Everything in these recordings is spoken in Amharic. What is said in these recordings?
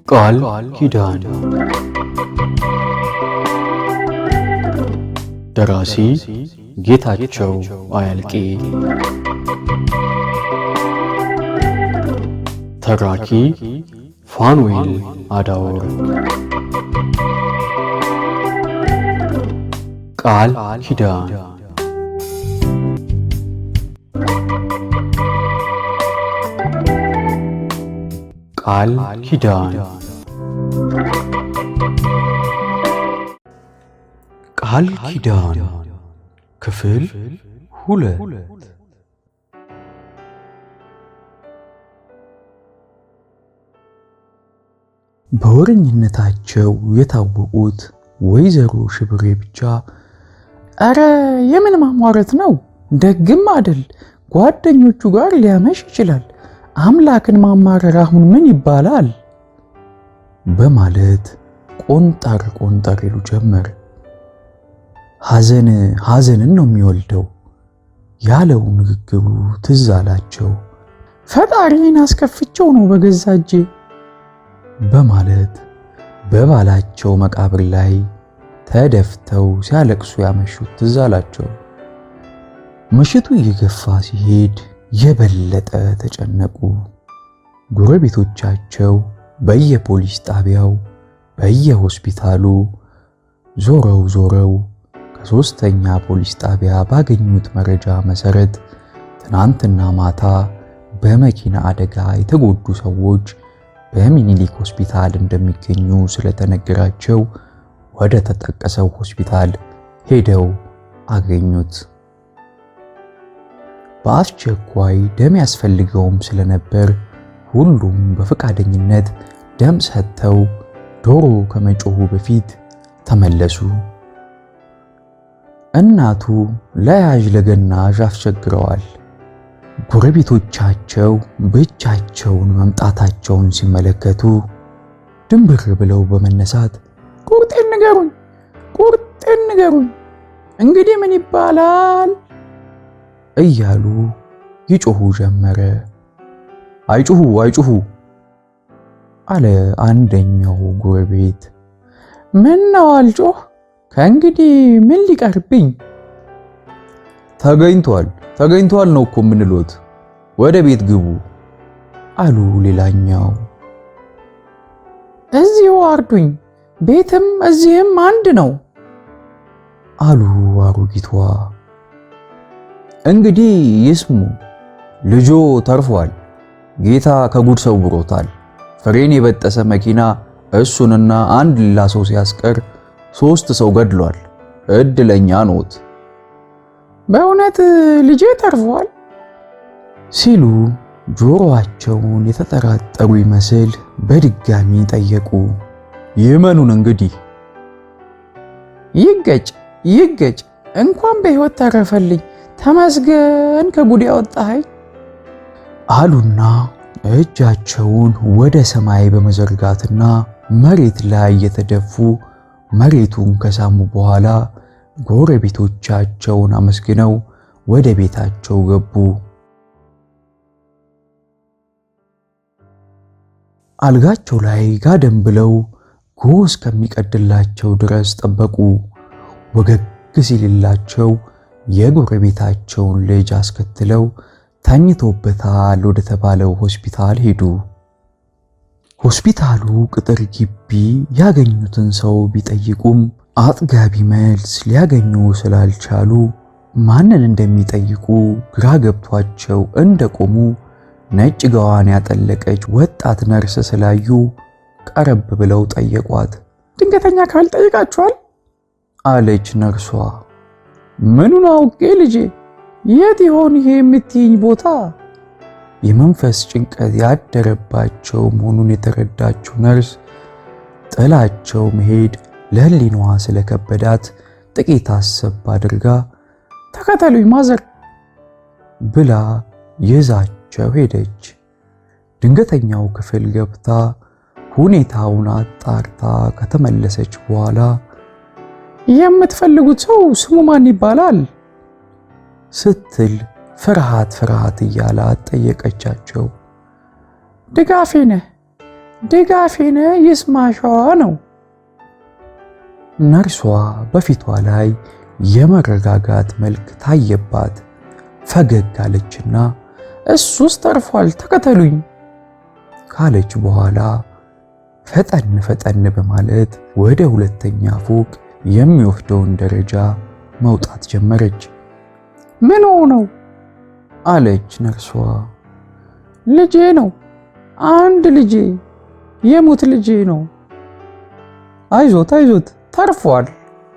ቃል ኪዳን ደራሲ ጌታቸው አያልቄ ተራኪ ፋኑኤል አዳወር ቃል ኪዳን ቃል ኪዳን ቃል ኪዳን ክፍል 2 በወረኝነታቸው የታወቁት ወይዘሮ ሽብሬ ብቻ አረ የምን ማሟረት ነው ደግም አይደል ጓደኞቹ ጋር ሊያመሽ ይችላል አምላክን ማማረር አሁን ምን ይባላል በማለት ቆንጠር ይሉ ጀመር። ሐዘንን ነው የሚወልደው ያለው ንግግሩ ትዝ አላቸው። ፈጣሪን አስከፍቼው ነው በገዛ እጄ በማለት በባላቸው መቃብር ላይ ተደፍተው ሲያለቅሱ ያመሹት ትዝ አላቸው። ምሽቱ እየገፋ ሲሄድ የበለጠ ተጨነቁ። ጎረቤቶቻቸው በየፖሊስ ጣቢያው በየሆስፒታሉ ዞረው ከሶስተኛ ፖሊስ ጣቢያ ባገኙት መረጃ መሰረት ትናንትና ማታ በመኪና አደጋ የተጎዱ ሰዎች በሚኒሊክ ሆስፒታል እንደሚገኙ ስለተነገራቸው ወደ ተጠቀሰው ሆስፒታል ሄደው አገኙት። በአስቸኳይ ደም ያስፈልገውም ስለነበር ሁሉም በፈቃደኝነት ደም ሰጥተው ዶሮ ከመጮሁ በፊት ተመለሱ። እናቱ ለያዥ ለገናዥ አስቸግረዋል። ጎረቤቶቻቸው ብቻቸውን መምጣታቸውን ሲመለከቱ ድንብር ብለው በመነሳት ቁርጤን ንገሩኝ እንግዲህ ምን ይባላል እያሉ ይጮሁ ጀመረ። አይጩሁ አለ አንደኛው ጎረቤት። ምን ነው አልጮህ? ከእንግዲህ ምን ሊቀርብኝ? ተገኝቷል ነው እኮ ምንሎት፣ ወደ ቤት ግቡ አሉ ሌላኛው። እዚሁ አርዱኝ፣ ቤትም እዚህም አንድ ነው አሉ አሮጊቷ። እንግዲህ ይስሙ፣ ልጆ ተርፏል። ጌታ ከጉድ ሰውሮታል። ፍሬን የበጠሰ መኪና እሱንና አንድ ሌላ ሰው ሲያስቀር 3 ሰው ገድሏል። እድለኛ ኖት። በእውነት ልጄ ተርፏል ሲሉ ጆሮአቸውን የተጠራጠሩ ይመስል በድጋሚ ጠየቁ። ይመኑን እንግዲህ። ይገጭ እንኳን በሕይወት ተረፈልኝ ተመስገን ከጉድ ያወጣኸኝ አሉና እጃቸውን ወደ ሰማይ በመዘርጋትና መሬት ላይ የተደፉ መሬቱን ከሳሙ በኋላ ጎረቤቶቻቸውን አመስግነው ወደ ቤታቸው ገቡ። አልጋቸው ላይ ጋደም ብለው ጎህ እስከሚቀድላቸው ድረስ ጠበቁ። ወገግ ሲልላቸው የጎረቤታቸውን ልጅ አስከትለው ተኝቶበታል ወደ ተባለው ሆስፒታል ሄዱ። ሆስፒታሉ ቅጥር ግቢ ያገኙትን ሰው ቢጠይቁም አጥጋቢ መልስ ሊያገኙ ስላልቻሉ ማንን እንደሚጠይቁ ግራ ገብቷቸው እንደቆሙ ነጭ ጋዋን ያጠለቀች ወጣት ነርስ ስላዩ ቀረብ ብለው ጠየቋት። ድንገተኛ ክፍል ጠይቃችኋል? አለች ነርሷ። ምኑን አውቄ ልጄ፣ የት ይሆን ይሄ የምትይኝ ቦታ? የመንፈስ ጭንቀት ያደረባቸው መሆኑን የተረዳችው ነርስ ጥላቸው መሄድ ለህሊናዋ ስለከበዳት ጥቂት አሰብ አድርጋ ተከተሉኝ ማዘር ብላ ይዛቸው ሄደች። ድንገተኛው ክፍል ገብታ ሁኔታውን አጣርታ ከተመለሰች በኋላ የምትፈልጉት ሰው ስሙ ማን ይባላል ስትል ፍርሃት እያላት ጠየቀቻቸው። ድጋፌ ነህ ድጋፌን ይስማሻዋ ነው። ነርሷ በፊቷ ላይ የመረጋጋት መልክ ታየባት። ፈገግ አለችና እሱስ ተርፏል ተከተሉኝ ካለች በኋላ ፈጠን ፈጠን በማለት ወደ ሁለተኛ ፎቅ የሚወስደውን ደረጃ መውጣት ጀመረች። ምን ሆነው አለች ነርሷ። ልጄ ነው፣ አንድ ልጄ፣ የሙት ልጄ ነው። አይዞት አይዞት ተርፏል።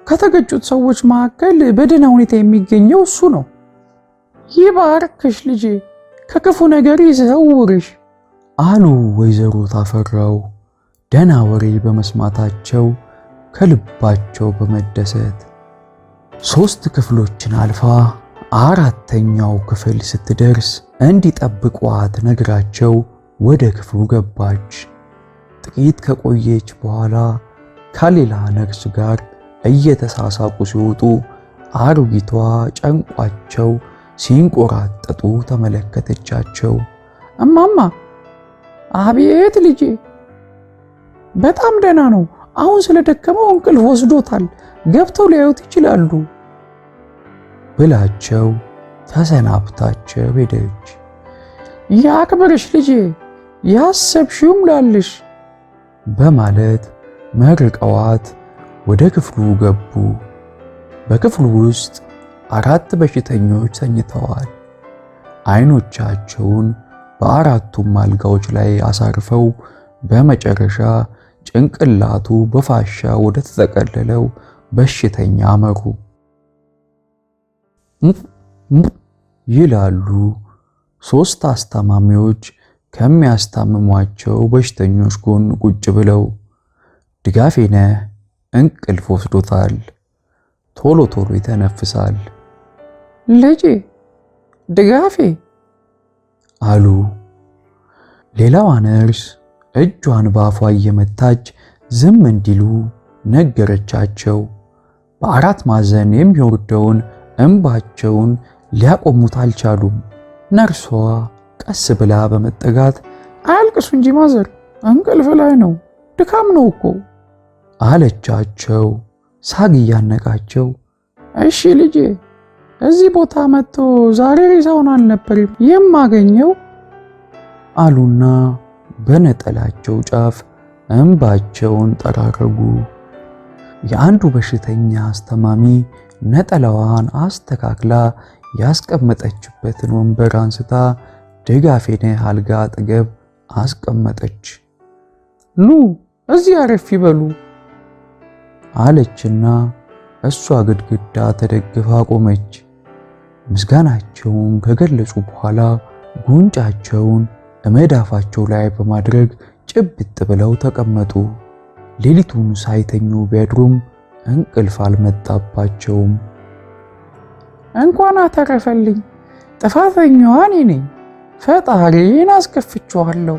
ከተገጩት ሰዎች መካከል በደህና ሁኔታ የሚገኘው እሱ ነው። ይባርክሽ ልጄ፣ ከክፉ ነገር ይሰውርሽ አሉ ወይዘሮ ታፈራው ደህና ወሬ በመስማታቸው ከልባቸው በመደሰት። 3 ክፍሎችን አልፋ 4ኛው ክፍል ስትደርስ እንዲጠብቋት ነግራቸው ወደ ክፍሉ ገባች። ጥቂት ከቆየች በኋላ ከሌላ ነርስ ጋር እየተሳሳቁ ሲወጡ አሮጊቷ ጨንቋቸው ሲንቆራጠጡ ተመለከተቻቸው። እማማ። አቤት ልጄ። በጣም ደህና ነው። አሁን ስለደከመው እንቅልፍ ወስዶታል። ገብተው ሊያዩት ይችላሉ ብላቸው ተሰናብታቸው ሄደች። ያክብርሽ ልጄ፣ ያሰብሽውም ላልሽ በማለት መርቀዋት ወደ ክፍሉ ገቡ። በክፍሉ ውስጥ 4 በሽተኞች ተኝተዋል። አይኖቻቸውን በ4ቱም አልጋዎች ላይ አሳርፈው በመጨረሻ ጭንቅላቱ በፋሻ ወደ ተጠቀለለው በሽተኛ አመሩ። ይላሉ 3 አስታማሚዎች ከሚያስታምሟቸው በሽተኞች ጎን ቁጭ ብለው። ድጋፌነህ እንቅልፍ ወስዶታል። ቶሎ ቶሎ ይተነፍሳል። ልጄ ድጋፌ አሉ። ሌላዋ ነርስ እጇን ባፏ እየመታች ዝም እንዲሉ ነገረቻቸው። በ4 ማዕዘን የሚወርደውን እንባቸውን ሊያቆሙት አልቻሉም። ነርሷ ቀስ ብላ በመጠጋት አያልቅሱ እንጂ ማዘር፣ እንቅልፍ ላይ ነው፣ ድካም ነው እኮ አለቻቸው። ሳግ እያነቃቸው እሺ ልጄ፣ እዚህ ቦታ መጥቶ ዛሬ ሬሳውን አልነበረም የማገኘው አሉና በነጠላቸው ጫፍ እንባቸውን ጠራረጉ። የአንዱ በሽተኛ አስተማሚ ነጠላዋን አስተካክላ ያስቀመጠችበትን ወንበር አንስታ ድጋፌነህ አልጋ አጠገብ አስቀመጠች። ኑ እዚህ አረፍ ይበሉ አለችና እሷ ግድግዳ ተደግፋ ቆመች። ምስጋናቸውን ከገለጹ በኋላ ጉንጫቸውን መዳፋቸው ላይ በማድረግ ጭብጥ ብለው ተቀመጡ። ሌሊቱን ሳይተኙ ቢያድሩም እንቅልፍ አልመጣባቸውም። እንኳን አተረፈልኝ፣ ጥፋተኛዋ እኔ ነኝ፣ ፈጣሪን አስከፍቼዋለሁ።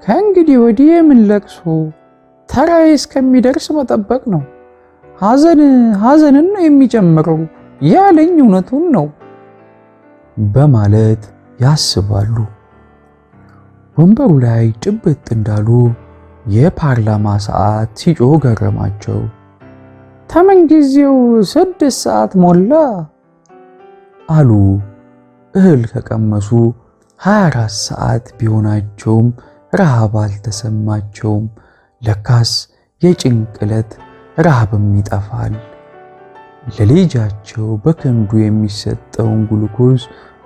ከእንግዲህ ወዲህ የምን ለቅሶ፣ ተራዬ እስከሚደርስ መጠበቅ ነው። ሐዘንን ነው የሚጨምረው ያለኝ እውነቱን ነው በማለት ያስባሉ። ወንበሩ ላይ ጭብጥ እንዳሉ የፓርላማ ሰዓት ሲጮህ ገረማቸው። ተመን ጊዜው 6 ሰዓት ሞላ አሉ። እህል ከቀመሱ 24 ሰዓት ቢሆናቸውም ረሃብ አልተሰማቸውም። ለካስ የጭንቅለት ረሃብም ይጠፋል። ለልጃቸው በክንዱ የሚሰጠውን ግሉኮዝ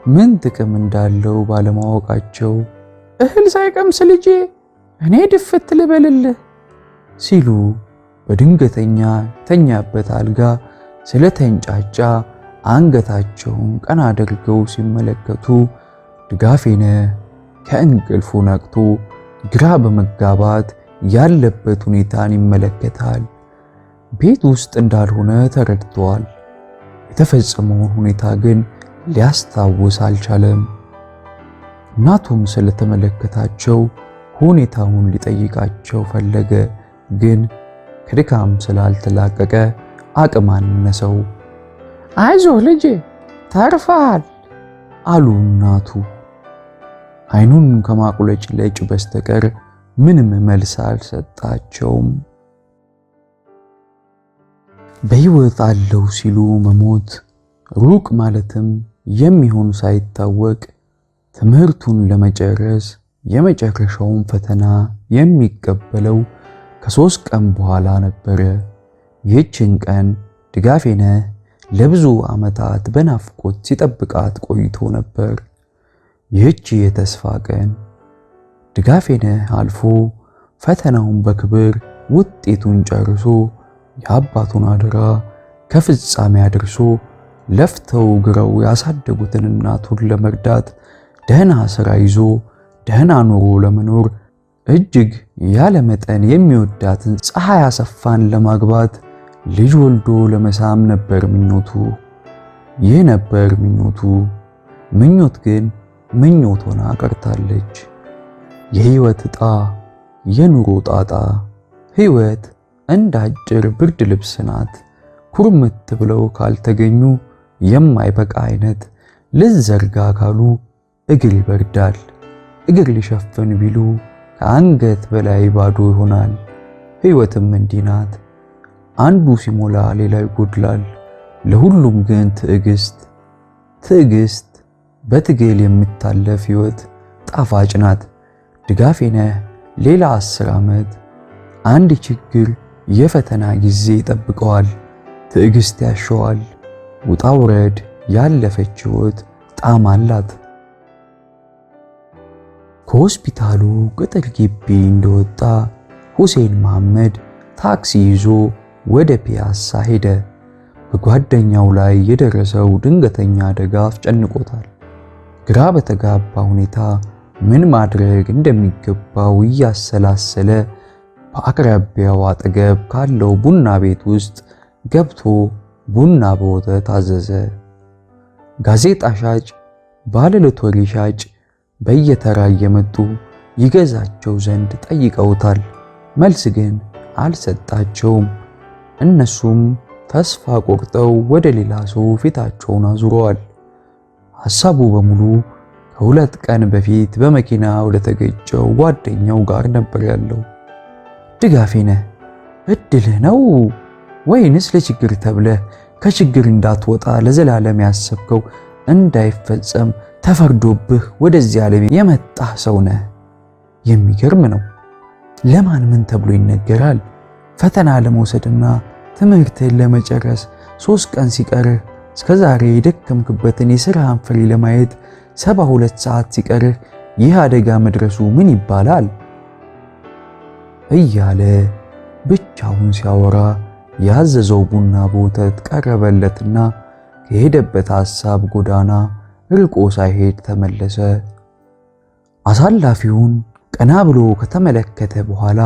ምን ጥቅም እንዳለው ባለማወቃቸው እህል ሳይቀምስ ልጄ እኔ ድፍት ልበልልህ ሲሉ በድንገተኛ ተኛበት አልጋ ስለተንጫጫ አንገታቸውን ቀና አድርገው ሲመለከቱ ድጋፌነህ ከእንቅልፉ ነቅቶ ግራ በመጋባት ያለበት ሁኔታን ይመለከታል። ቤት ውስጥ እንዳልሆነ ተረድቷል። የተፈጸመውን ሁኔታ ግን ሊያስታውስ አልቻለም። እናቱም ስለተመለከታቸው ሁኔታውን ሊጠይቃቸው ፈለገ፣ ግን ከድካም ስላልተላቀቀ አቅም አነሰው። አይዞህ ልጄ ተርፈሃል አሉ እናቱ። አይኑን ከማቁለጭለጭ በስተቀር ምንም መልስ አልሰጣቸውም። በሕይወት አለው ሲሉ መሞት ሩቅ ማለትም የሚሆን ሳይታወቅ ትምህርቱን ለመጨረስ የመጨረሻውን ፈተና የሚቀበለው ከ3 ቀን በኋላ ነበረ። ይህችን ቀን ድጋፌነህ ለብዙ ዓመታት በናፍቆት ሲጠብቃት ቆይቶ ነበር። ይህች የተስፋ ቀን ድጋፌነህ አልፎ ፈተናውን በክብር ውጤቱን ጨርሶ የአባቱን አደራ ከፍጻሜ አድርሶ ለፍተው ግረው ያሳደጉትን እናቱን ለመርዳት ደህና ሥራ ይዞ ደህና ኑሮ ለመኖር እጅግ ያለ መጠን የሚወዳትን ፀሐይ አሰፋን ለማግባት ልጅ ወልዶ ለመሳም ነበር ምኞቱ። ይህ ነበር ምኞቱ። ምኞት ግን ምኞት ሆና ቀርታለች። የሕይወት ዕጣ፣ የኑሮ ጣጣ። ሕይወት እንደ አጭር ብርድ ልብስ ናት። ኩርምት ብለው ካልተገኙ የማይበቃ አይነት ልዘርጋ ካሉ እግር ይበርዳል። እግር ሊሸፍን ቢሉ ከአንገት በላይ ባዶ ይሆናል። ሕይወትም እንዲህ ናት። አንዱ ሲሞላ ሌላው ይጎድላል። ለሁሉም ግን ትዕግስት በትግል የምታለፍ ሕይወት ጣፋጭ ናት። ድጋፌነህ ሌላ 10 ዓመት አንድ ችግር የፈተና ጊዜ ይጠብቀዋል። ትዕግስት ያሸዋል። ውጣ ውረድ ያለፈች ሕይወት ጣዕም አላት። ከሆስፒታሉ ቅጥር ግቢ እንደወጣ ሁሴን መሐመድ ታክሲ ይዞ ወደ ፒያሳ ሄደ። በጓደኛው ላይ የደረሰው ድንገተኛ አደጋ አስጨንቆታል። ግራ በተጋባ ሁኔታ ምን ማድረግ እንደሚገባው እያሰላሰለ በአቅራቢያው አጠገብ ካለው ቡና ቤት ውስጥ ገብቶ ቡና በወተት አዘዘ። ጋዜጣ ሻጭ፣ ባለሎተሪ ሻጭ በየተራ እየመጡ ይገዛቸው ዘንድ ጠይቀውታል። መልስ ግን አልሰጣቸውም። እነሱም ተስፋ ቆርጠው ወደ ሌላ ሰው ፊታቸውን አዙረዋል። ሐሳቡ በሙሉ ከ2 ቀን በፊት በመኪና ወደ ተገጨው ጓደኛው ጋር ነበር ያለው። ድጋፌነህ እድልህ ነው ወይንስ ለችግር ተብለህ ከችግር እንዳትወጣ ለዘላለም ያሰብከው እንዳይፈጸም ተፈርዶብህ ወደዚህ ዓለም የመጣህ ሰው ነህ? የሚገርም ነው። ለማን ምን ተብሎ ይነገራል? ፈተና ለመውሰድና ትምህርትህን ለመጨረስ 3 ቀን ሲቀርህ እስከዛሬ የደከምክበትን የሥራህን ፍሬ ለማየት 72 ሰዓት ሲቀርህ ይህ አደጋ መድረሱ ምን ይባላል? እያለ ብቻውን ሲያወራ ያዘዘው ቡና በወተት ቀረበለትና ከሄደበት ሐሳብ ጎዳና ርቆ ሳይሄድ ተመለሰ። አሳላፊውን ቀና ብሎ ከተመለከተ በኋላ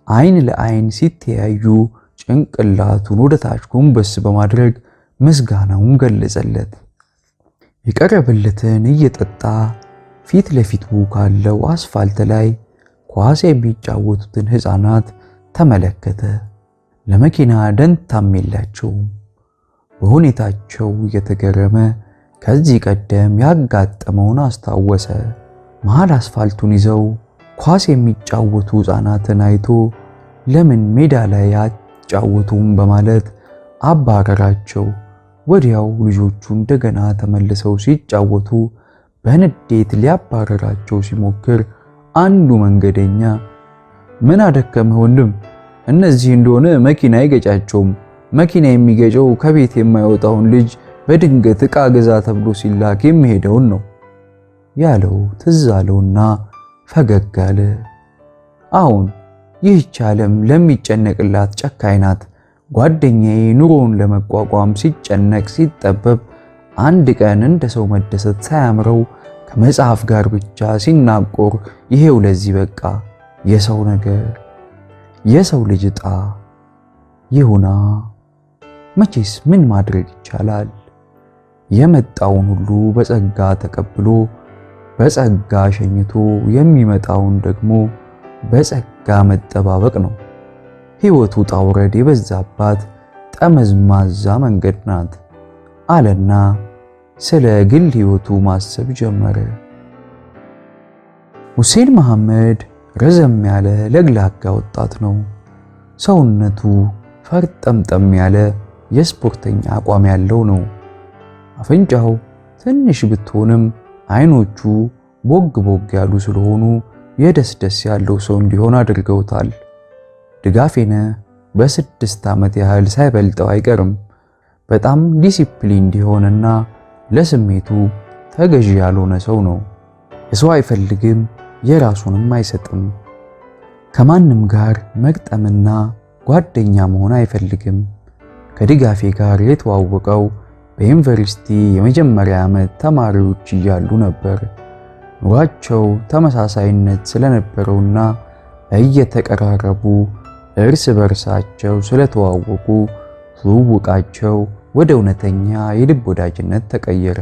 አይን ለአይን ሲተያዩ ጭንቅላቱን ወደ ታች ጎንበስ በማድረግ ምስጋናውን ገለጸለት። የቀረበለትን እየጠጣ ፊት ለፊቱ ካለው አስፋልት ላይ ኳስ የሚጫወቱትን ሕፃናት ተመለከተ። ለመኪና ደንታም የላቸውም። በሁኔታቸው እየተገረመ ከዚህ ቀደም ያጋጠመውን አስታወሰ። መሃል አስፋልቱን ይዘው ኳስ የሚጫወቱ ሕፃናትን አይቶ ለምን ሜዳ ላይ አትጫወቱም በማለት አባረራቸው። ወዲያው ልጆቹ እንደገና ተመልሰው ሲጫወቱ በንዴት ሊያባረራቸው ሲሞክር አንዱ መንገደኛ ምን አደከመህ ወንድም? እነዚህ እንደሆነ መኪና አይገጫቸውም። መኪና የሚገጨው ከቤት የማይወጣውን ልጅ በድንገት ዕቃ ገዛ ተብሎ ሲላክ የሚሄደውን ነው ያለው ትዝ አለውና ፈገግ አለ። አሁን ይህች ዓለም ለሚጨነቅላት ጨካኝ ናት። ጓደኛዬ ኑሮውን ለመቋቋም ሲጨነቅ ሲጠበብ አንድ ቀን እንደ ሰው መደሰት ሳያምረው ከመጽሐፍ ጋር ብቻ ሲናቆር ይሄው ለዚህ በቃ። የሰው ነገር የሰው ልጅ ዕጣ ይሁና። መቼስ ምን ማድረግ ይቻላል? የመጣውን ሁሉ በጸጋ ተቀብሎ በጸጋ ሸኝቶ የሚመጣውን ደግሞ በጸጋ መጠባበቅ ነው። ሕይወት ውጣ ውረድ የበዛባት ጠመዝማዛ መንገድ ናት አለና ስለ ግል ሕይወቱ ማሰብ ጀመረ። ሁሴን መሐመድ ረዘም ያለ ለግላጋ ወጣት ነው። ሰውነቱ ፈርጠምጠም ያለ የስፖርተኛ አቋም ያለው ነው። አፍንጫው ትንሽ ብትሆንም አይኖቹ ቦግ ቦግ ያሉ ስለሆኑ የደስደስ ያለው ሰው እንዲሆን አድርገውታል። ድጋፌነ በ6 ዓመት ያህል ሳይበልጠው አይቀርም። በጣም ዲሲፕሊን እንዲሆንና ለስሜቱ ተገዢ ያልሆነ ሰው ነው። የሰው አይፈልግም፣ የራሱንም አይሰጥም። ከማንም ጋር መግጠምና ጓደኛ መሆን አይፈልግም። ከድጋፌ ጋር የተዋወቀው በዩኒቨርሲቲ የመጀመሪያ ዓመት ተማሪዎች እያሉ ነበር። ኑሯቸው ተመሳሳይነት ስለነበረውና እየተቀራረቡ እርስ በርሳቸው ስለተዋወቁ ትውውቃቸው ወደ እውነተኛ የልብ ወዳጅነት ተቀየረ።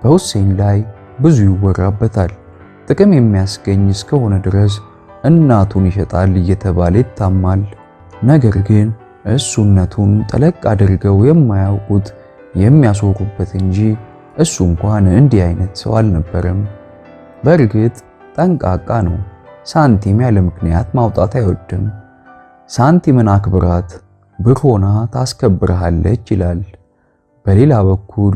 በሁሴን ላይ ብዙ ይወራበታል። ጥቅም የሚያስገኝ እስከሆነ ድረስ እናቱን ይሸጣል እየተባለ ይታማል። ነገር ግን እሱነቱን ጠለቅ አድርገው የማያውቁት የሚያስወሩበት እንጂ እሱ እንኳን እንዲህ አይነት ሰው አልነበረም። በእርግጥ ጠንቃቃ ነው። ሳንቲም ያለ ምክንያት ማውጣት አይወድም። ሳንቲምን አክብራት፣ ብር ሆና ታስከብርሃለች ይላል። በሌላ በኩል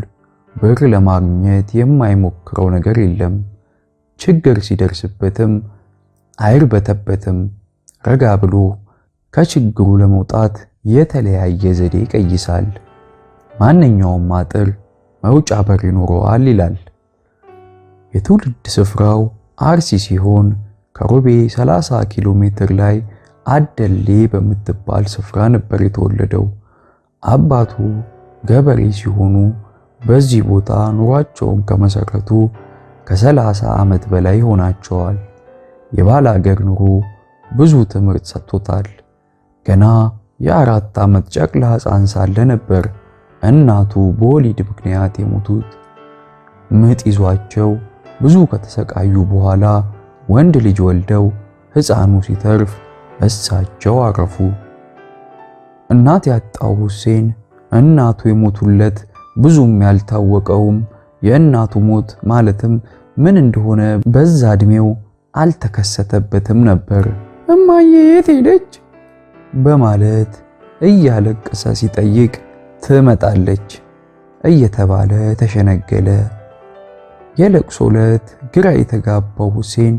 ብር ለማግኘት የማይሞክረው ነገር የለም። ችግር ሲደርስበትም አይርበተበትም። ረጋ ብሎ ከችግሩ ለመውጣት የተለያየ ዘዴ ይቀይሳል። ማንኛውም አጥር መውጫ በር ይኖረዋል ይላል። የትውልድ ስፍራው አርሲ ሲሆን ከሮቤ 30 ኪሎ ሜትር ላይ አደሌ በምትባል ስፍራ ነበር የተወለደው። አባቱ ገበሬ ሲሆኑ በዚህ ቦታ ኑሯቸውን ከመሰረቱ ከ30 ዓመት በላይ ሆናቸዋል። የባላገር ኑሮ ብዙ ትምህርት ሰጥቶታል። ገና የ4 ዓመት ጨቅላ ሕፃን ሳለ ነበር እናቱ በወሊድ ምክንያት የሞቱት። ምጥ ይዟቸው ብዙ ከተሰቃዩ በኋላ ወንድ ልጅ ወልደው ሕፃኑ ሲተርፍ እሳቸው አረፉ። እናት ያጣው ሁሴን እናቱ የሞቱለት ብዙም ያልታወቀውም የእናቱ ሞት ማለትም ምን እንደሆነ በዛ እድሜው አልተከሰተበትም ነበር። እማዬ የት ሄደች በማለት እያለቀሰ ሲጠይቅ ትመጣለች እየተባለ ተሸነገለ። የለቅሶ ዕለት ግራ የተጋባው ሁሴን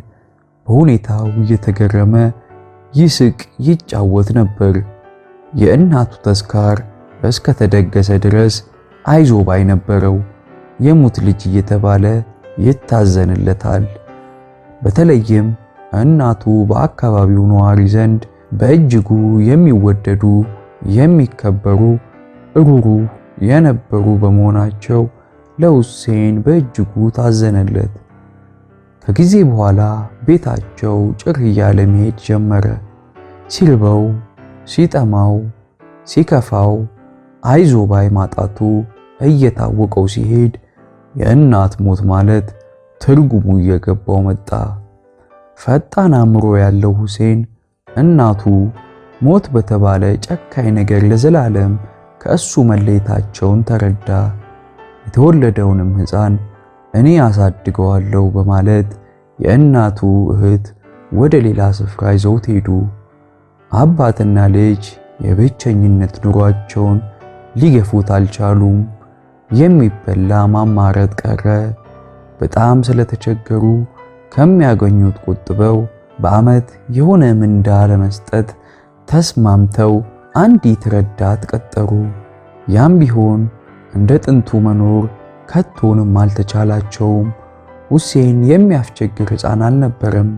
በሁኔታው እየተገረመ ይስቅ ይጫወት ነበር። የእናቱ ተስካር እስከተደገሰ ድረስ አይዞ ባይ ነበረው። የሙት ልጅ እየተባለ ይታዘንለታል። በተለይም እናቱ በአካባቢው ነዋሪ ዘንድ በእጅጉ የሚወደዱ የሚከበሩ ሩሩ የነበሩ በመሆናቸው ለሁሴን በእጅጉ ታዘነለት። ከጊዜ በኋላ ቤታቸው ጭር እያለ መሄድ ጀመረ። ሲርበው፣ ሲጠማው፣ ሲከፋው አይዞ ባይ ማጣቱ እየታወቀው ሲሄድ የእናት ሞት ማለት ትርጉሙ እየገባው መጣ። ፈጣን አእምሮ ያለው ሁሴን እናቱ ሞት በተባለ ጨካኝ ነገር ለዘላለም ከእሱ መለየታቸውን ተረዳ። የተወለደውንም ሕፃን እኔ አሳድገዋለሁ በማለት የእናቱ እህት ወደ ሌላ ስፍራ ይዘውት ሄዱ። አባትና ልጅ የብቸኝነት ኑሯቸውን ሊገፉት አልቻሉም። የሚበላ ማማረጥ ቀረ። በጣም ስለተቸገሩ ከሚያገኙት ቆጥበው በዓመት የሆነ ምንዳ ለመስጠት ተስማምተው አንዲት ረዳት ቀጠሩ። ያም ቢሆን እንደ ጥንቱ መኖር ከቶንም አልተቻላቸውም። ሁሴን የሚያስቸግር ሕፃን አልነበረም።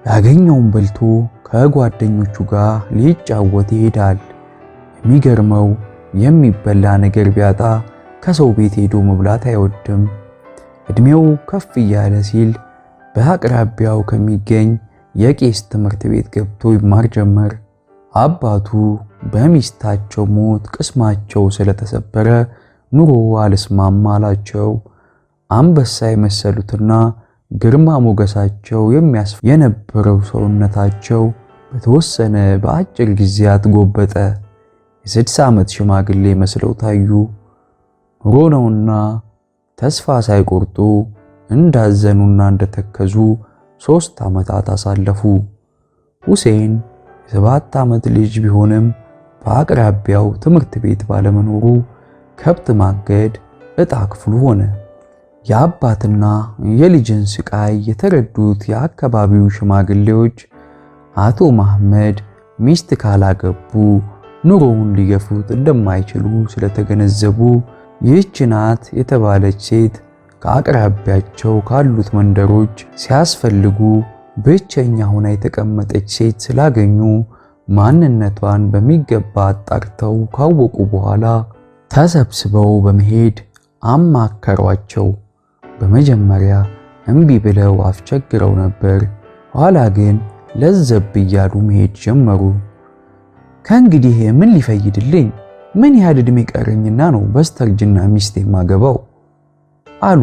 ያገኘውን በልቶ ከጓደኞቹ ጋር ሊጫወት ይሄዳል። የሚገርመው የሚበላ ነገር ቢያጣ ከሰው ቤት ሄዶ መብላት አይወድም። እድሜው ከፍ እያለ ሲል በአቅራቢያው ከሚገኝ የቄስ ትምህርት ቤት ገብቶ ይማር ጀመር። አባቱ በሚስታቸው ሞት ቅስማቸው ስለተሰበረ ኑሮ አልስማማ አላቸው። አንበሳ የመሰሉትና ግርማ ሞገሳቸው የነበረው ሰውነታቸው በተወሰነ በአጭር ጊዜያት ጎበጠ። የ60 ዓመት ሽማግሌ መስለው ታዩ። ኑሮ ነውና ተስፋ ሳይቆርጡ እንዳዘኑና እንደተከዙ 3 ዓመታት አሳለፉ። ሁሴን የ7 ዓመት ልጅ ቢሆንም በአቅራቢያው ትምህርት ቤት ባለመኖሩ ከብት ማገድ ዕጣ ክፍሉ ሆነ። የአባትና የልጅን ስቃይ የተረዱት የአካባቢው ሽማግሌዎች አቶ መሐመድ ሚስት ካላገቡ ኑሮውን ሊገፉት እንደማይችሉ ስለተገነዘቡ ይህች ናት የተባለች ሴት ከአቅራቢያቸው ካሉት መንደሮች ሲያስፈልጉ ብቸኛ ሆና የተቀመጠች ሴት ስላገኙ ማንነቷን በሚገባ አጣርተው ካወቁ በኋላ ተሰብስበው በመሄድ አማከሯቸው። በመጀመሪያ እምቢ ብለው አስቸግረው ነበር። ኋላ ግን ለዘብ እያሉ መሄድ ጀመሩ። ከእንግዲህ ምን ሊፈይድልኝ? ምን ያህል ዕድሜ ቀረኝና ነው በስተርጅና ሚስት የማገባው? አሉ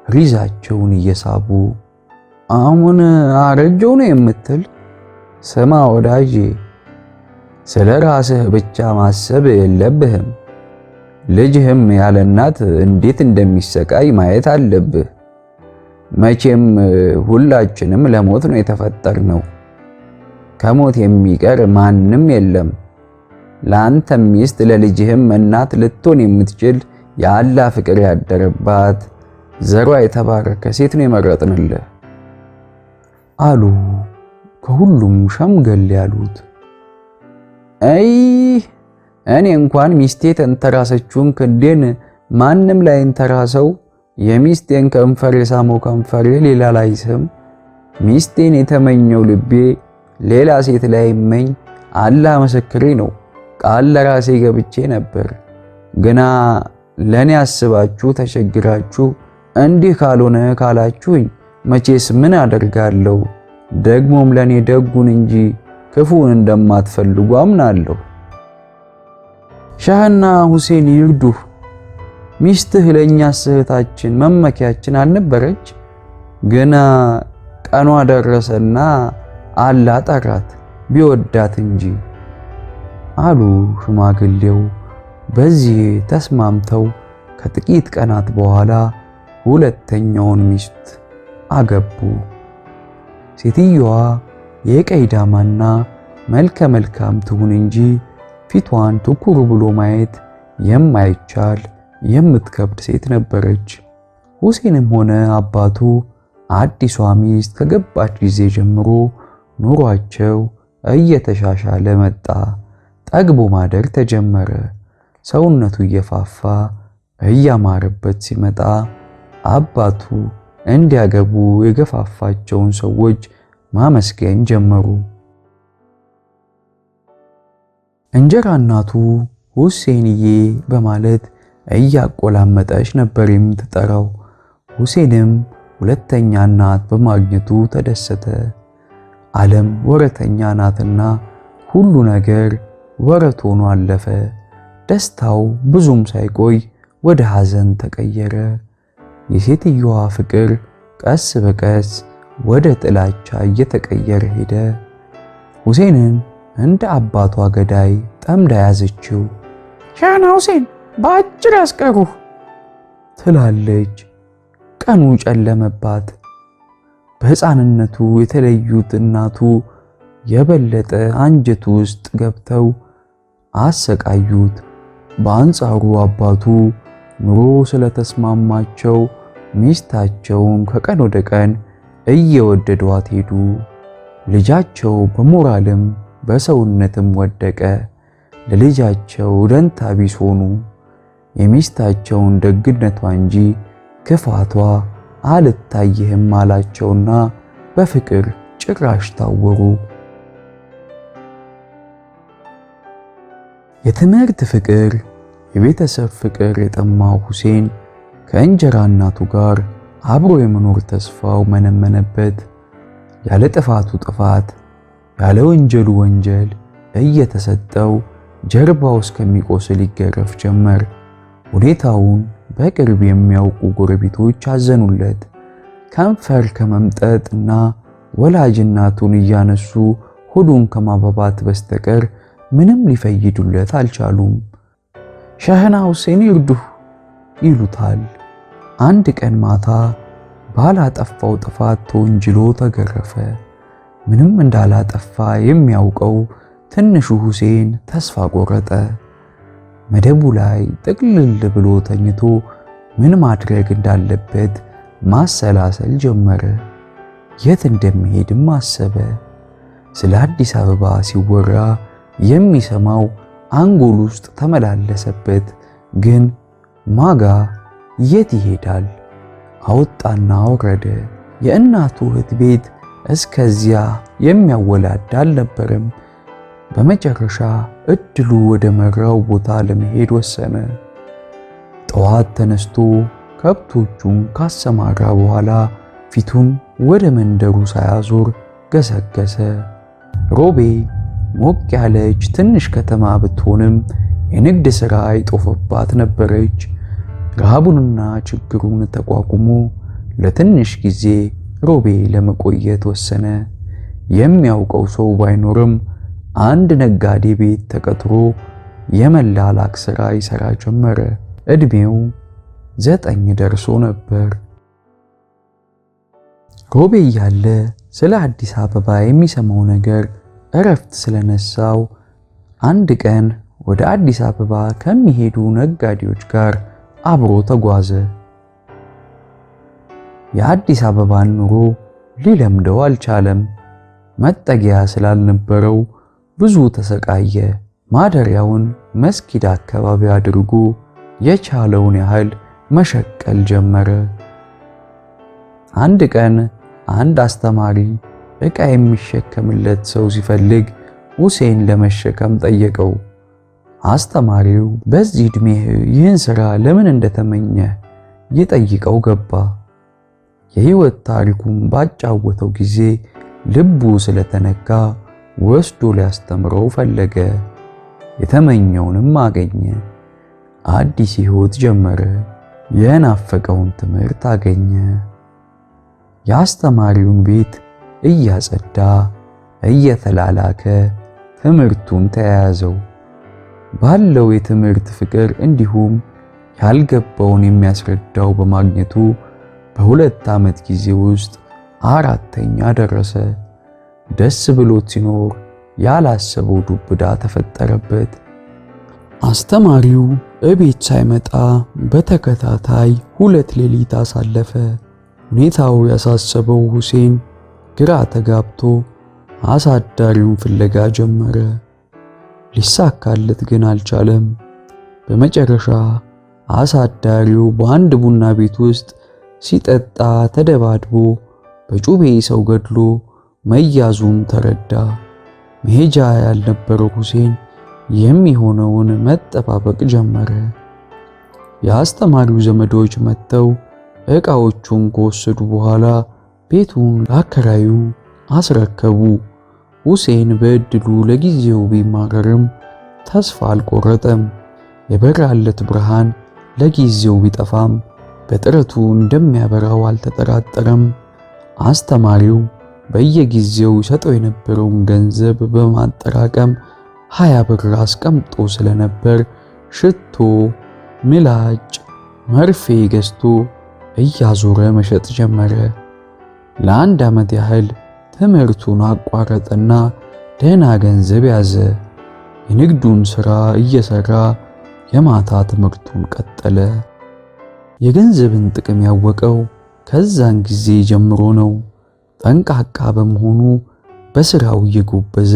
ሪዛቸውን እየሳቡ። አሁን አረጀው ነው የምትል? ስማ ወዳጄ፣ ስለ ራስህ ብቻ ማሰብ የለብህም። ልጅህም ያለ እናት እንዴት እንደሚሰቃይ ማየት አለብህ። መቼም ሁላችንም ለሞት ነው የተፈጠርነው። ከሞት የሚቀር ማንም የለም። ለአንተም ሚስት ለልጅህም እናት ልትሆን የምትችል የአላህ ፍቅር ያደረባት ዘሯ የተባረከ ሴት ነው የመረጥንልህ አሉ ከሁሉም ሸምገል ያሉት። አይ እኔ እንኳን ሚስቴ ተንተራሰችውን ክንዴን ማንም ላይ እንተራሰው የሚስቴን ከንፈር የሳመው ከንፈሬ ሌላ ላይ ስም ሚስቴን የተመኘው ልቤ ሌላ ሴት ላይ መኝ አላህ ምስክሬ ነው። ቃል ለራሴ ገብቼ ነበር። ግና ለኔ አስባችሁ ተቸግራችሁ እንዲህ ካልሆነ ካላችሁኝ መቼስ ምን አደርጋለሁ? ደግሞም ለኔ ደጉን እንጂ ክፉን እንደማትፈልጉ አምናለሁ። ሻህና ሁሴን ይርዱህ። ሚስትህ ለኛ እህታችን መመኪያችን አልነበረች? ግና ቀኗ ደረሰና አላህ ጠራት ቢወዳት እንጂ አሉ ሽማግሌው። በዚህ ተስማምተው ከጥቂት ቀናት በኋላ ሁለተኛውን ሚስት አገቡ። ሴትየዋ የቀይዳማና መልከ መልካም ትሁን እንጂ ፊቷን ትኩር ብሎ ማየት የማይቻል የምትከብድ ሴት ነበረች። ሁሴንም ሆነ አባቱ አዲሷ ሚስት ከገባች ጊዜ ጀምሮ ኑሯቸው እየተሻሻለ መጣ። ጠግቦ ማደር ተጀመረ። ሰውነቱ እየፋፋ እያማረበት ሲመጣ አባቱ እንዲያገቡ የገፋፋቸውን ሰዎች ማመስገን ጀመሩ። እንጀራ እናቱ ሁሴንዬ በማለት እያቆላመጠች ነበር የምትጠራው። ሁሴንም ሁለተኛ እናት በማግኘቱ ተደሰተ። ዓለም ወረተኛ ናትና ሁሉ ነገር ወረት ሆኖ አለፈ። ደስታው ብዙም ሳይቆይ ወደ ሐዘን ተቀየረ። የሴትየዋ ፍቅር ቀስ በቀስ ወደ ጥላቻ እየተቀየረ ሄደ። ሁሴንን እንደ አባቷ ገዳይ ጠምዳ ያዘችው። ሻና ሁሴን በአጭር ያስቀሩህ ትላለች። ቀኑ ጨለመባት። በሕፃንነቱ የተለዩት እናቱ የበለጠ አንጀቱ ውስጥ ገብተው አሰቃዩት። በአንጻሩ አባቱ ኑሮ ስለተስማማቸው ሚስታቸውም ከቀን ወደ ቀን እየወደዷት ሄዱ። ልጃቸው በሞራልም በሰውነትም ወደቀ። ለልጃቸው ደንታ ቢስ ሆኑ። የሚስታቸውን ደግነቷ እንጂ ክፋቷ አልታየህም አላቸውና በፍቅር ጭራሽ ታወሩ። የትምህርት ፍቅር፣ የቤተሰብ ፍቅር የጠማው ሁሴን ከእንጀራ እናቱ ጋር አብሮ የመኖር ተስፋው መነመነበት። ያለ ጥፋቱ ጥፋት፣ ያለ ወንጀሉ ወንጀል እየተሰጠው ጀርባው እስከሚቆስል ይገረፍ ጀመር። ሁኔታውን በቅርብ የሚያውቁ ጎረቤቶች አዘኑለት። ከንፈር ከመምጠጥና ወላጅ እናቱን እያነሱ ሆዱን ከማባባት በስተቀር ምንም ሊፈይዱለት አልቻሉም። ሻህና ሁሴን ይርዱህ ይሉታል። አንድ ቀን ማታ ባላጠፋው ጥፋት ተወንጅሎ ተገረፈ። ምንም እንዳላጠፋ የሚያውቀው ትንሹ ሁሴን ተስፋ ቆረጠ። መደቡ ላይ ጥቅልል ብሎ ተኝቶ ምን ማድረግ እንዳለበት ማሰላሰል ጀመረ። የት እንደሚሄድም አሰበ። ስለ አዲስ አበባ ሲወራ የሚሰማው አንጎል ውስጥ ተመላለሰበት። ግን ማጋ የት ይሄዳል? አወጣና አወረደ። የእናቱ እህት ቤት እስከዚያ የሚያወላዳ አልነበረም። በመጨረሻ እድሉ ወደ መራው ቦታ ለመሄድ ወሰነ። ጠዋት ተነስቶ ከብቶቹን ካሰማራ በኋላ ፊቱን ወደ መንደሩ ሳያዞር ገሰገሰ። ሮቤ ሞቅ ያለች ትንሽ ከተማ ብትሆንም የንግድ ሥራ ይጦፍባት ነበረች። ረሃቡንና ችግሩን ተቋቁሞ ለትንሽ ጊዜ ሮቤ ለመቆየት ወሰነ። የሚያውቀው ሰው ባይኖርም አንድ ነጋዴ ቤት ተቀጥሮ የመላላክ ሥራ ይሠራ ጀመረ። ዕድሜው 9 ደርሶ ነበር። ሮቤ እያለ ስለ አዲስ አበባ የሚሰማው ነገር እረፍት ስለነሳው አንድ ቀን ወደ አዲስ አበባ ከሚሄዱ ነጋዴዎች ጋር አብሮ ተጓዘ። የአዲስ አበባን ኑሮ ሊለምደው አልቻለም። መጠጊያ ስላልነበረው ብዙ ተሰቃየ። ማደሪያውን መስጊድ አካባቢ አድርጎ የቻለውን ያህል መሸቀል ጀመረ። አንድ ቀን አንድ አስተማሪ ዕቃ የሚሸከምለት ሰው ሲፈልግ ሁሴን ለመሸከም ጠየቀው። አስተማሪው በዚህ ዕድሜህ ይህን ሥራ ለምን እንደተመኘ ይጠይቀው ገባ። የሕይወት ታሪኩን ባጫወተው ጊዜ ልቡ ስለተነካ ወስዶ ሊያስተምረው ፈለገ። የተመኘውንም አገኘ። አዲስ ሕይወት ጀመረ። የናፈቀውን ትምህርት አገኘ። የአስተማሪውን ቤት እያጸዳ እየተላላከ ትምህርቱን ተያያዘው። ባለው የትምህርት ፍቅር እንዲሁም ያልገባውን የሚያስረዳው በማግኘቱ በ2 ዓመት ጊዜ ውስጥ 4ኛ ደረሰ። ደስ ብሎት ሲኖር ያላሰበው ዱብዳ ተፈጠረበት። አስተማሪው እቤት ሳይመጣ በተከታታይ 2 ሌሊት አሳለፈ። ሁኔታው ያሳሰበው ሁሴን ግራ ተጋብቶ አሳዳሪውን ፍለጋ ጀመረ። ሊሳካለት ግን አልቻለም። በመጨረሻ አሳዳሪው በአንድ ቡና ቤት ውስጥ ሲጠጣ ተደባድቦ በጩቤ ሰው ገድሎ መያዙን ተረዳ። መሄጃ ያልነበረው ሁሴን የሚሆነውን መጠባበቅ ጀመረ። የአስተማሪው ዘመዶች መጥተው ዕቃዎቹን ከወሰዱ በኋላ ቤቱን ለአከራዩ አስረከቡ። ሁሴን በእድሉ ለጊዜው ቢማረርም ተስፋ አልቆረጠም። የበራለት ብርሃን ለጊዜው ቢጠፋም በጥረቱ እንደሚያበራው አልተጠራጠረም። አስተማሪው በየጊዜው ይሰጠው የነበረውን ገንዘብ በማጠራቀም 20 ብር አስቀምጦ ስለነበር ሽቶ፣ ምላጭ፣ መርፌ ገዝቶ እያዞረ መሸጥ ጀመረ። ለ1 ዓመት ያህል ትምህርቱን አቋረጠና ደህና ገንዘብ ያዘ። የንግዱን ሥራ እየሰራ የማታ ትምህርቱን ቀጠለ። የገንዘብን ጥቅም ያወቀው ከዛን ጊዜ ጀምሮ ነው። ጠንቃቃ በመሆኑ በሥራው እየጎበዘ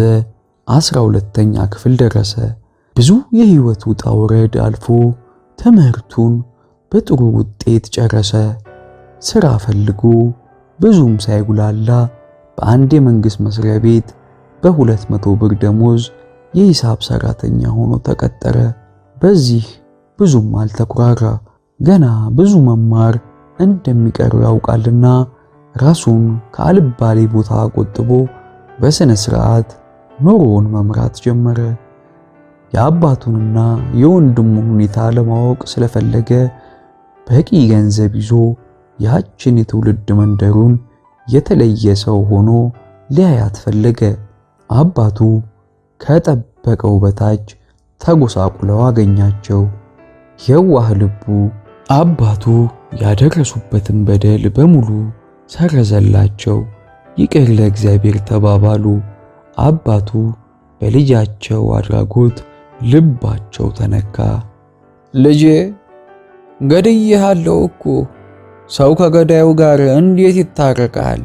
12ኛ ክፍል ደረሰ። ብዙ የሕይወት ውጣ ውረድ አልፎ ትምህርቱን በጥሩ ውጤት ጨረሰ። ሥራ ፈልጎ ብዙም ሳይጉላላ በአንድ የመንግሥት መስሪያ ቤት በ200 ብር ደሞዝ የሂሳብ ሰራተኛ ሆኖ ተቀጠረ። በዚህ ብዙም አልተኩራራ። ገና ብዙ መማር እንደሚቀረው ያውቃልና ራሱን ከአልባሌ ቦታ ቆጥቦ በስነ ስርዓት ኑሮውን መምራት ጀመረ። የአባቱንና የወንድሙን ሁኔታ ለማወቅ ስለፈለገ በቂ ገንዘብ ይዞ ያችን የትውልድ መንደሩን የተለየ ሰው ሆኖ ሊያያት ፈለገ። አባቱ ከጠበቀው በታች ተጎሳቁለው አገኛቸው። የዋህ ልቡ አባቱ ያደረሱበትን በደል በሙሉ ሰረዘላቸው። ይቅር ለእግዚአብሔር ተባባሉ። አባቱ በልጃቸው አድራጎት ልባቸው ተነካ። ልጄ ገድዬሃለሁ እኮ፣ ሰው ከገዳዩ ጋር እንዴት ይታረቃል?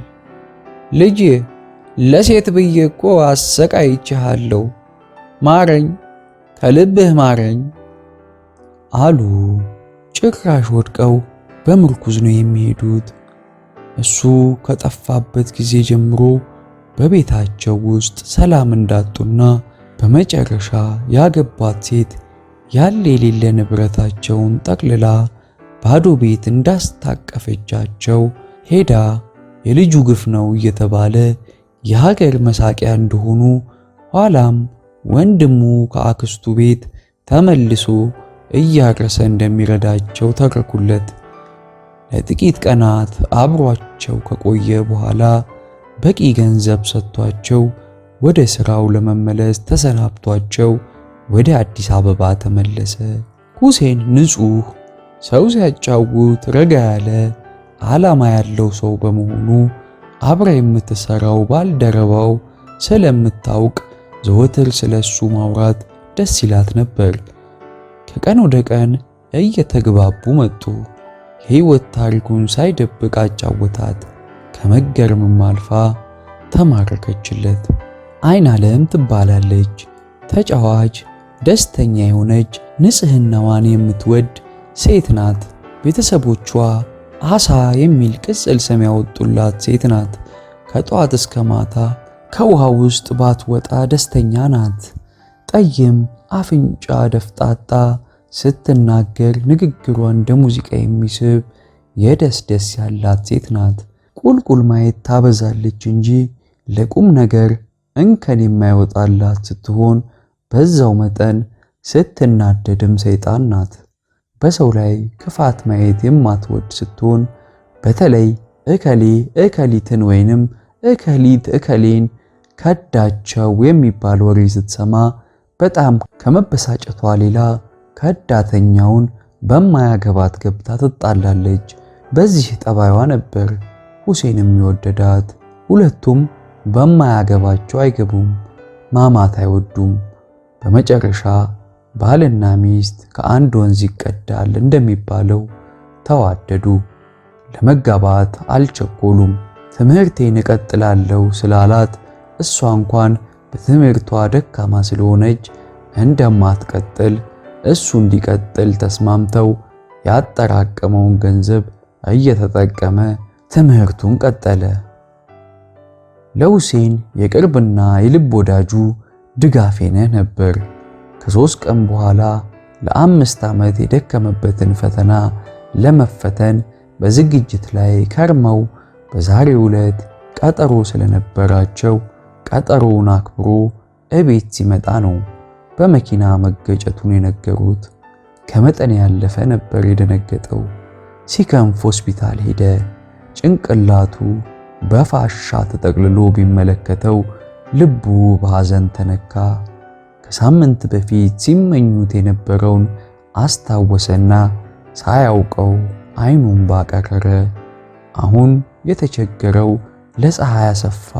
ልጄ ለሴት ብዬ እኮ አሰቃይቼሃለሁ፣ ማረኝ፣ ከልብህ ማረኝ አሉ። ጭራሽ ወድቀው በምርኩዝ ነው የሚሄዱት። እሱ ከጠፋበት ጊዜ ጀምሮ በቤታቸው ውስጥ ሰላም እንዳጡና በመጨረሻ ያገባት ሴት ያለ የሌለ ንብረታቸውን ጠቅልላ ባዶ ቤት እንዳስታቀፈቻቸው ሄዳ የልጁ ግፍ ነው እየተባለ የሀገር መሳቂያ እንደሆኑ ኋላም ወንድሙ ከአክስቱ ቤት ተመልሶ እያረሰ እንደሚረዳቸው ተረኩለት። ለጥቂት ቀናት አብሯቸው ከቆየ በኋላ በቂ ገንዘብ ሰጥቷቸው ወደ ሥራው ለመመለስ ተሰናብቷቸው ወደ አዲስ አበባ ተመለሰ። ሁሴን ንጹሕ ሰው ሲያጫውት ረጋ ያለ ዓላማ ያለው ሰው በመሆኑ አብራ የምትሰራው ባልደረባው ስለምታውቅ ዘወትር ስለሱ ማውራት ደስ ይላት ነበር። ከቀን ወደ ቀን እየተግባቡ መጡ። የሕይወት ታሪኩን ሳይደብቅ አጫወታት። ከመገረምም አልፋ ተማረከችለት። አይን ዓለም ትባላለች። ተጫዋች፣ ደስተኛ የሆነች ንጽህናዋን የምትወድ ሴት ናት። ቤተሰቦቿ አሳ የሚል ቅጽል ስም ያወጡላት ሴት ናት። ከጠዋት እስከ ማታ ከውሃ ውስጥ ባትወጣ ደስተኛ ናት። ጠይም፣ አፍንጫ ደፍጣጣ፣ ስትናገር ንግግሯ እንደ ሙዚቃ የሚስብ የደስ ያላት ሴት ናት። ቁልቁል ማየት ታበዛለች እንጂ ለቁም ነገር እንከን የማይወጣላት ስትሆን በዛው መጠን ስትናደድም ሰይጣን ናት። በሰው ላይ ክፋት ማየት የማትወድ ስትሆን በተለይ እከሌ እከሊትን ወይንም እከሊት እከሌን ከዳቸው የሚባል ወሬ ስትሰማ በጣም ከመበሳጨቷ ሌላ ከዳተኛውን በማያገባት ገብታ ትጣላለች። በዚህ ጠባይዋ ነበር ሁሴንም የወደዳት። ሁለቱም በማያገባቸው አይገቡም፣ ማማት አይወዱም። በመጨረሻ ባልና ሚስት ከአንድ ወንዝ ይቀዳል እንደሚባለው ተዋደዱ። ለመጋባት አልቸኮሉም። ትምህርቴን እቀጥላለሁ ስላላት እሷ እንኳን በትምህርቷ ደካማ ስለሆነች እንደማትቀጥል እሱ እንዲቀጥል ተስማምተው ያጠራቀመውን ገንዘብ እየተጠቀመ ትምህርቱን ቀጠለ። ለሁሴን የቅርብና የልብ ወዳጁ ድጋፌነህ ነበር። ከ3 ቀን በኋላ ለ5 ዓመት የደከመበትን ፈተና ለመፈተን በዝግጅት ላይ ከርመው በዛሬው ዕለት ቀጠሮ ስለነበራቸው ቀጠሮውን አክብሮ እቤት ሲመጣ ነው በመኪና መገጨቱን የነገሩት። ከመጠን ያለፈ ነበር የደነገጠው። ሲከንፍ ሆስፒታል ሄደ። ጭንቅላቱ በፋሻ ተጠቅልሎ ቢመለከተው ልቡ በሐዘን ተነካ። ከሳምንት በፊት ሲመኙት የነበረውን አስታወሰና ሳያውቀው አይኑን ባቀረረ። አሁን የተቸገረው ለፀሐይ አሰፋ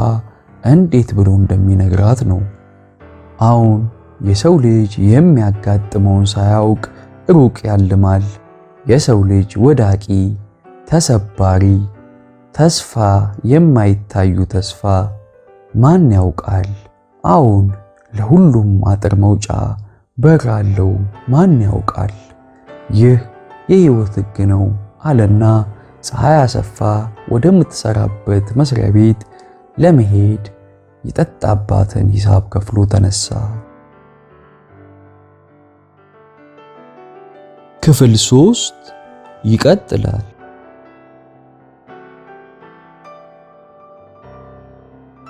እንዴት ብሎ እንደሚነግራት ነው። አሁን የሰው ልጅ የሚያጋጥመውን ሳያውቅ ሩቅ ያልማል። የሰው ልጅ ወዳቂ፣ ተሰባሪ፣ ተስፋ የማይታዩ ተስፋ ማን ያውቃል? አሁን ለሁሉም አጥር መውጫ በር አለው። ማን ያውቃል? ይህ የሕይወት ሕግ ነው አለና ፀሐይ አሰፋ ወደምትሰራበት መስሪያ ቤት ለመሄድ የጠጣባትን ሂሳብ ከፍሎ ተነሳ። ክፍል 3 ይቀጥላል።